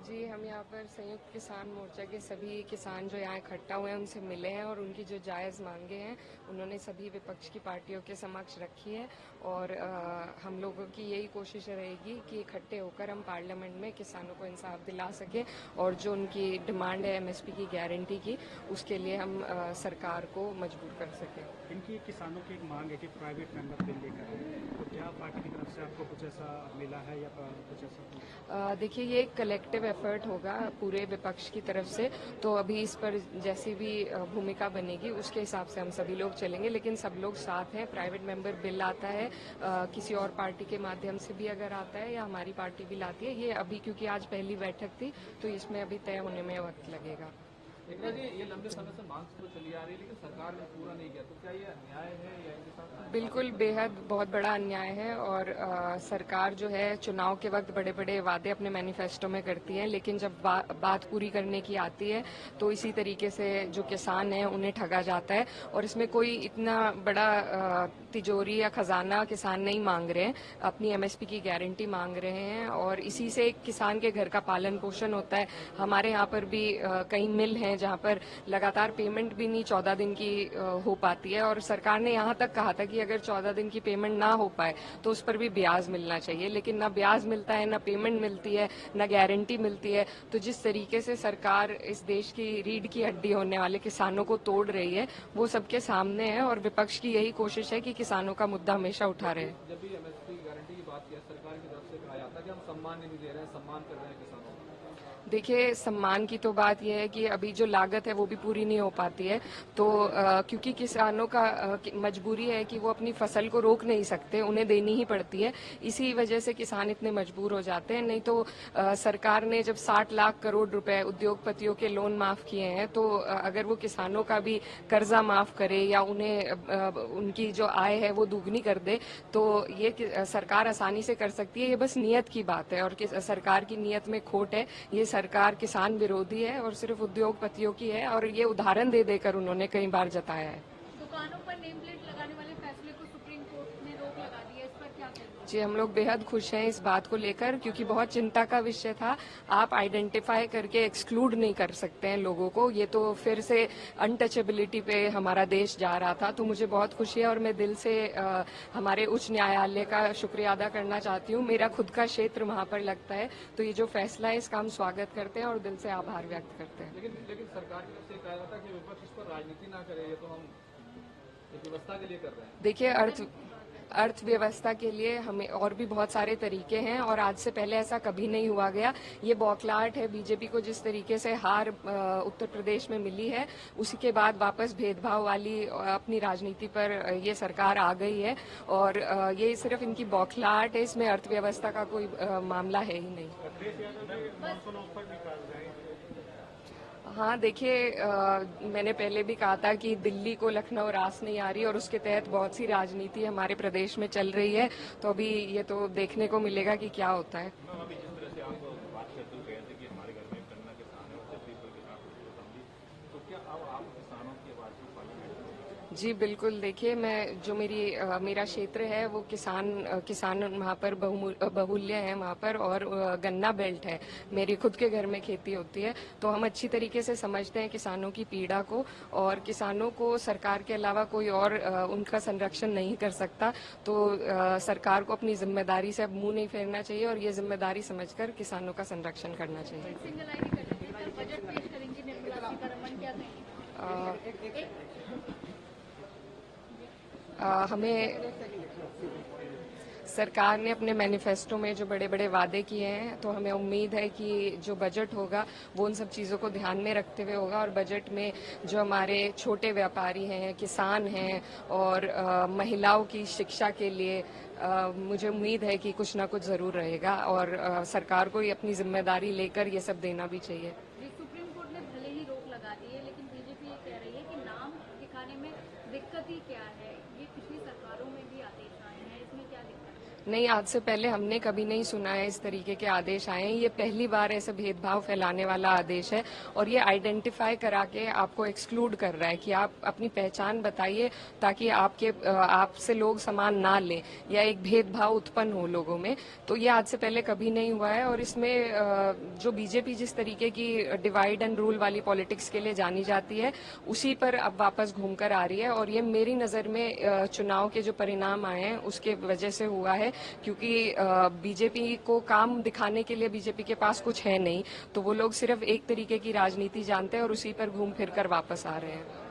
जी, हम यहाँ पर संयुक्त किसान मोर्चा के सभी किसान जो यहाँ इकट्ठा हुए हैं उनसे मिले हैं और उनकी जो जायज़ मांगे हैं उन्होंने सभी विपक्ष की पार्टियों के समक्ष रखी है। और हम लोगों की यही कोशिश रहेगी कि इकट्ठे होकर हम पार्लियामेंट में किसानों को इंसाफ दिला सकें और जो उनकी डिमांड है एमएसपी की गारंटी की, उसके लिए हम सरकार को मजबूर कर सकें। इनकी किसानों की एक मांग है कि प्राइवेट मेंबर बिल लेकर आए, तो क्या पार्टी की तरफ से आपको कुछ ऐसा मिला है या कुछ ऐसा? देखिए, ये एक कलेक्टिव एफर्ट होगा पूरे विपक्ष की तरफ से, तो अभी इस पर जैसी भी भूमिका बनेगी उसके हिसाब से हम सभी लोग चलेंगे, लेकिन सब लोग साथ हैं। प्राइवेट मेंबर बिल आता है किसी और पार्टी के माध्यम से भी अगर आता है या हमारी पार्टी भी लाती है, ये अभी क्योंकि आज पहली बैठक थी तो इसमें अभी तय होने में वक्त लगेगा। एकता जी, ये लंबे समय से मांग तो चली आ रही है लेकिन सरकार ने पूरा नहीं किया, तो क्या ये अन्याय है या इनके साथ? बिल्कुल, बेहद बहुत बड़ा अन्याय है। और सरकार जो है चुनाव के वक्त बड़े बड़े वादे अपने मैनिफेस्टो में करती है, लेकिन जब बात पूरी करने की आती है तो इसी तरीके से जो किसान है उन्हें ठगा जाता है। और इसमें कोई इतना बड़ा तिजोरी या खजाना किसान नहीं मांग रहे हैं, अपनी एमएसपी की गारंटी मांग रहे हैं और इसी से एक किसान के घर का पालन पोषण होता है। हमारे यहाँ पर भी कई मिल हैं जहाँ पर लगातार पेमेंट भी नहीं 14 दिन की हो पाती है, और सरकार ने यहाँ तक कहा था कि अगर 14 दिन की पेमेंट ना हो पाए तो उस पर भी ब्याज मिलना चाहिए, लेकिन ना ब्याज मिलता है, ना पेमेंट मिलती है, ना गारंटी मिलती है। तो जिस तरीके से सरकार इस देश की रीढ़ की हड्डी होने वाले किसानों को तोड़ रही है वो सबके सामने है, और विपक्ष की यही कोशिश है कि किसानों का मुद्दा हमेशा उठा रहे। जब भी एमएसपी गारंटी की बात की सरकार की तरफ से कहा जाता है कि हम सम्मान नहीं दे रहे हैं, सम्मान कर रहे हैं किसानों का। देखिए, सम्मान की तो बात यह है कि अभी जो लागत है वो भी पूरी नहीं हो पाती है, तो क्योंकि किसानों का मजबूरी है कि वो अपनी फसल को रोक नहीं सकते, उन्हें देनी ही पड़ती है। इसी वजह से किसान इतने मजबूर हो जाते हैं। नहीं तो सरकार ने जब 60 लाख करोड़ रुपए उद्योगपतियों के लोन माफ किए हैं, तो अगर वो किसानों का भी कर्जा माफ करे या उन्हें उनकी जो आय है वो दुगनी कर दे, तो ये सरकार आसानी से कर सकती है। ये बस नियत की बात है, और सरकार की नियत में खोट है। ये सरकार किसान विरोधी है और सिर्फ उद्योगपतियों की है, और ये उदाहरण दे देकर उन्होंने कई बार जताया है। दुकानों पर नेम प्लेट लगाने वाले फैसले को सुप्रीम कोर्ट ने रोक लगा दी है, इस पर क्या कहते हैं? जी, हम लोग बेहद खुश हैं इस बात को लेकर, क्योंकि बहुत चिंता का विषय था। आप आइडेंटिफाई करके एक्सक्लूड नहीं कर सकते हैं लोगों को, ये तो फिर से अनटचेबिलिटी पे हमारा देश जा रहा था। तो मुझे बहुत खुशी है और मैं दिल से हमारे उच्च न्यायालय का शुक्रिया अदा करना चाहती हूँ। मेरा खुद का क्षेत्र वहाँ पर लगता है, तो ये जो फैसला है इसका हम स्वागत करते हैं और दिल से आभार व्यक्त करते हैं। लेकिन सरकार की तरफ से कहा जाता है कि विपक्ष इस पर राजनीति ना करे, ये तो हम एक व्यवस्था के लिए कर रहे हैं। देखिए, अर्थव्यवस्था के लिए हमें और भी बहुत सारे तरीके हैं, और आज से पहले ऐसा कभी नहीं हुआ गया। ये बौखलाहट है बीजेपी को, जिस तरीके से हार उत्तर प्रदेश में मिली है, उसी के बाद वापस भेदभाव वाली अपनी राजनीति पर ये सरकार आ गई है, और ये सिर्फ इनकी बौखलाहट है, इसमें अर्थव्यवस्था का कोई मामला है ही नहीं। हाँ, देखिए, मैंने पहले भी कहा था कि दिल्ली को लखनऊ रास नहीं आ रही, और उसके तहत बहुत सी राजनीति हमारे प्रदेश में चल रही है। तो अभी ये तो देखने को मिलेगा कि क्या होता है। अभी जिस तरह से आप बात करते हुए कहे थे कि हमारे घर में एक गन्ना किसान है और जब भी कोई किसान को समझी, तो क्या अब आप किसानों की आवाज को पार्लियामेंट में? जी बिल्कुल, देखिए, मैं जो मेरा क्षेत्र है वो किसान वहाँ पर बहुमूल्य है वहाँ पर, और गन्ना बेल्ट है। मेरे खुद के घर में खेती होती है, तो हम अच्छी तरीके से समझते हैं किसानों की पीड़ा को, और किसानों को सरकार के अलावा कोई और उनका संरक्षण नहीं कर सकता। तो सरकार को अपनी जिम्मेदारी से अब मुंह नहीं फेरना चाहिए, और ये जिम्मेदारी समझकर किसानों का संरक्षण करना चाहिए। सिंगल आईडी कर लेंगे, कल बजट पेश करेंगी निर्मला सीतारमण, क्या कहेंगे? हमें सरकार ने अपने मैनिफेस्टो में जो बड़े बड़े वादे किए हैं, तो हमें उम्मीद है कि जो बजट होगा वो उन सब चीज़ों को ध्यान में रखते हुए होगा, और बजट में जो हमारे छोटे व्यापारी हैं, किसान हैं, और महिलाओं की शिक्षा के लिए मुझे उम्मीद है कि कुछ ना कुछ ज़रूर रहेगा, और सरकार को ये अपनी जिम्मेदारी लेकर ये सब देना भी चाहिए। सुप्रीम कोर्ट ने भले ही रोक लगा दी है, लेकिन बीजेपी ये कह रही है कि नाम दिखाने में दिक्कत ही क्या है, ये पिछली सरकारों में भी आदेश आए हैं, इसमें क्या दिक्कत है? नहीं, आज से पहले हमने कभी नहीं सुना है इस तरीके के आदेश आए हैं। ये पहली बार ऐसे भेदभाव फैलाने वाला आदेश है और ये आइडेंटिफाई करा के आपको एक्सक्लूड कर रहा है कि आप अपनी पहचान बताइए ताकि आपसे लोग सामान ना लें या एक भेदभाव उत्पन्न हो लोगों में। तो ये आज से पहले कभी नहीं हुआ है और इसमें जो बीजेपी जिस तरीके की डिवाइड एंड रूल वाली पॉलिटिक्स के लिए जानी जाती है उसी पर अब वापस घूमकर आ रही है और ये मेरी नजर में चुनाव के जो परिणाम आए हैं उसके वजह से हुआ है, क्योंकि बीजेपी को काम दिखाने के लिए बीजेपी के पास कुछ है नहीं, तो वो लोग सिर्फ एक तरीके की राजनीति जानते हैं और उसी पर घूम फिर कर वापस आ रहे हैं।